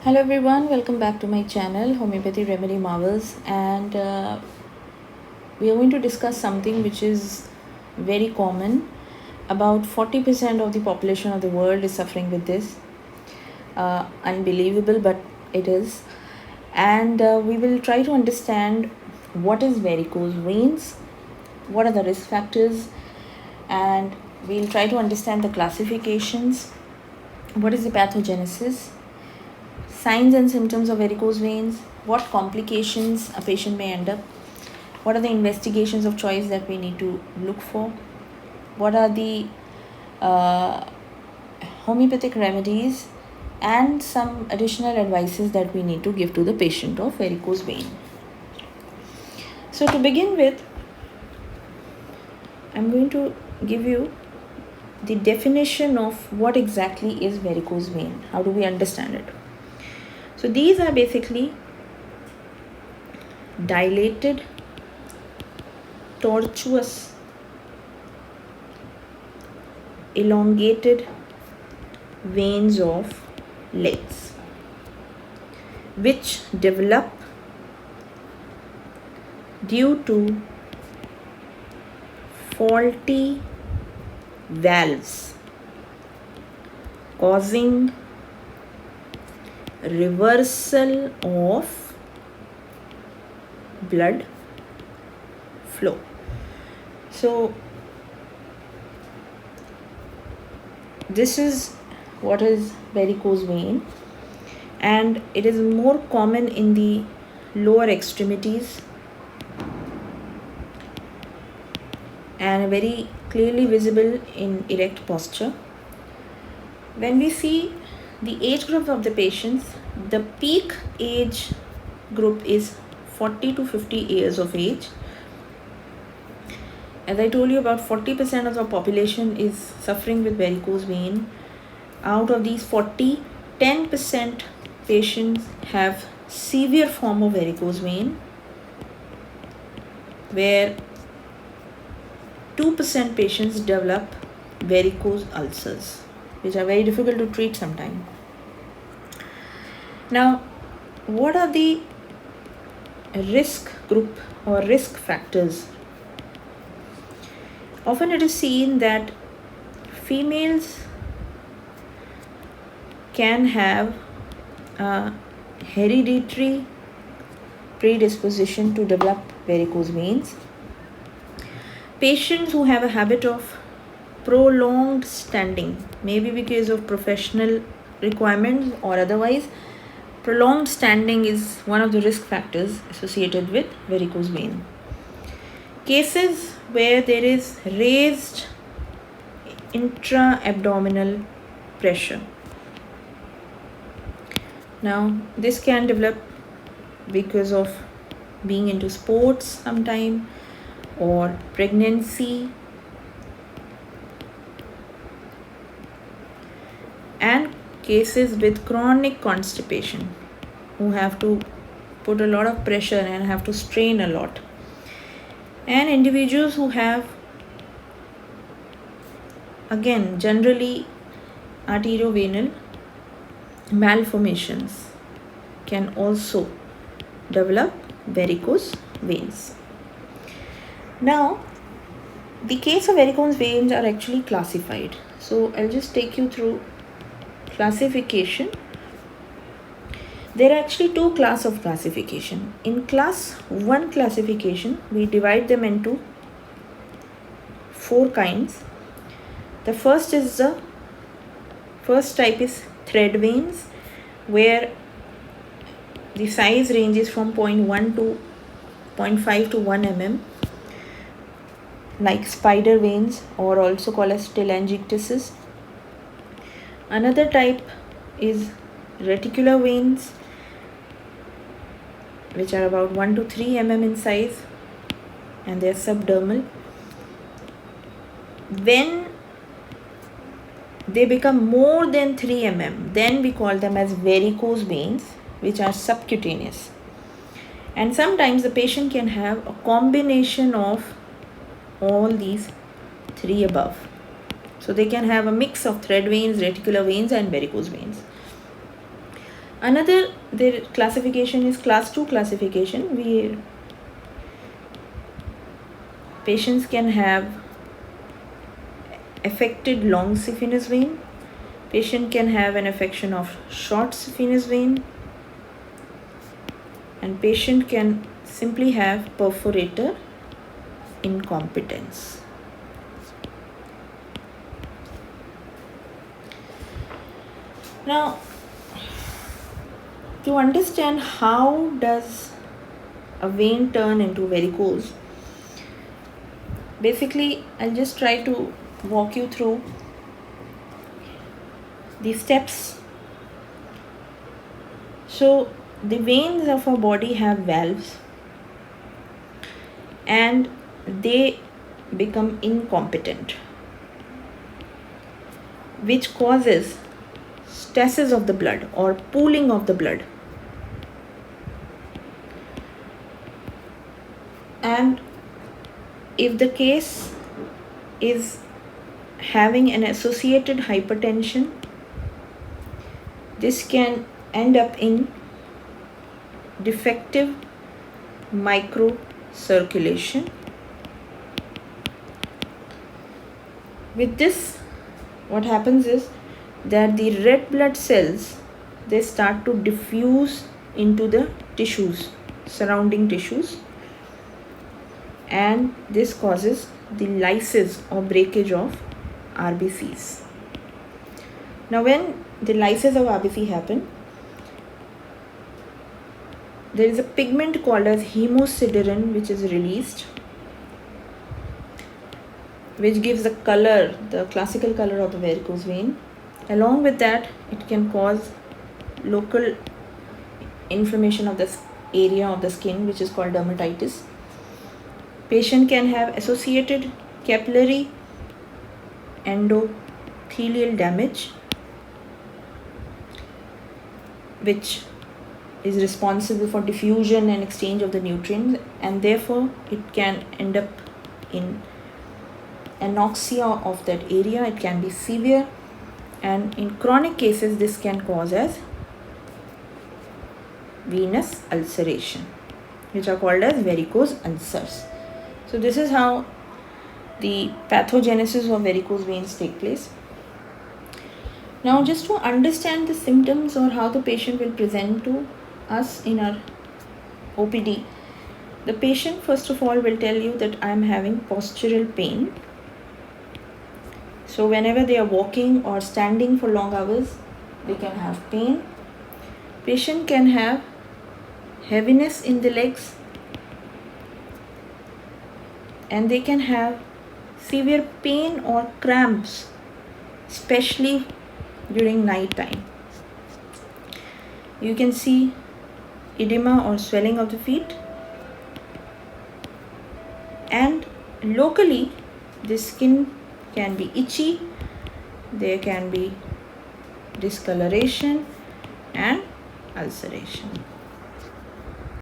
Hello everyone, welcome back to my channel Homeopathy Remedy Marvels, and we are going to discuss something which is very common. About 40% of the population of the world is suffering with this. Unbelievable, but it is. And we will try to understand what is varicose veins, what are the risk factors, and we'll try to understand the classifications, what is the pathogenesis, signs and symptoms of varicose veins, what complications a patient may end up, what are the investigations of choice that we need to look for, what are the homeopathic remedies, and some additional advices that we need to give to the patient of varicose vein. So to begin with, I'm going to give you the definition of what exactly is varicose vein. How do we understand it? So these are basically dilated, tortuous, elongated veins of legs which develop due to faulty valves causing reversal of blood flow. So this is what is varicose vein, and it is more common in the lower extremities and very clearly visible in erect posture. When we see the age group of the patients, the peak age group is 40 to 50 years of age. As I told you, about 40% of the population is suffering with varicose vein. Out of these 40, 10% patients have severe form of varicose vein, where 2% patients develop varicose ulcers, which are very difficult to treat sometimes. Now, what are the risk group or risk factors? Often it is seen that females can have a hereditary predisposition to develop varicose veins. Patients who have a habit of prolonged standing, maybe because of professional requirements or otherwise, prolonged standing is one of the risk factors associated with varicose vein. Cases where there is raised intra-abdominal pressure. Now, this can develop because of being into sports sometime or pregnancy, and cases with chronic constipation who have to put a lot of pressure and have to strain a lot, and individuals who have, again, generally arteriovenal malformations can also develop varicose veins. Now, the case of varicose veins are actually classified. So I'll just take you through classification. There are actually two classes of classification. In class 1 classification, we divide them into 4 kinds. The first type is thread veins, where the size ranges from 0.1 to 0.5 to 1 mm, like spider veins, or also called as telangiectasis. Another type is reticular veins, which are about 1 to 3 mm in size, and they are subdermal. When they become more than 3 mm, then we call them as varicose veins, which are subcutaneous. And sometimes the patient can have a combination of all these 3 above. So they can have a mix of thread veins, reticular veins, and varicose veins. Another, their classification is class 2 classification. Patients can have affected long saphenous vein. Patient can have an affection of short saphenous vein, and patient can simply have perforator incompetence. Now, to understand how does a vein turn into varicose, basically I'll just try to walk you through the steps. So the veins of our body have valves and they become incompetent, which causes stasis of the blood or pooling of the blood. And if the case is having an associated hypertension, this can end up in defective microcirculation. With this, what happens is that the red blood cells, they start to diffuse into the tissues, surrounding tissues, and this causes the lysis or breakage of RBCs. Now when the lysis of RBC happen, there is a pigment called as hemosiderin which is released, which gives the color, the classical color of the varicose vein. Along with that, it can cause local inflammation of the area of the skin, which is called dermatitis. Patient can have associated capillary endothelial damage, which is responsible for diffusion and exchange of the nutrients, and therefore it can end up in anoxia of that area. It can be severe, and in chronic cases this can cause as venous ulceration, which are called as varicose ulcers. So this is how the pathogenesis of varicose veins take place. Now, just to understand the symptoms or how the patient will present to us in our OPD, the patient first of all will tell you that I am having postural pain. So whenever they are walking or standing for long hours, they can have pain. Patient can have heaviness in the legs, and they can have severe pain or cramps, especially during night time. You can see edema or swelling of the feet, and locally the skin can be itchy, there can be discoloration and ulceration.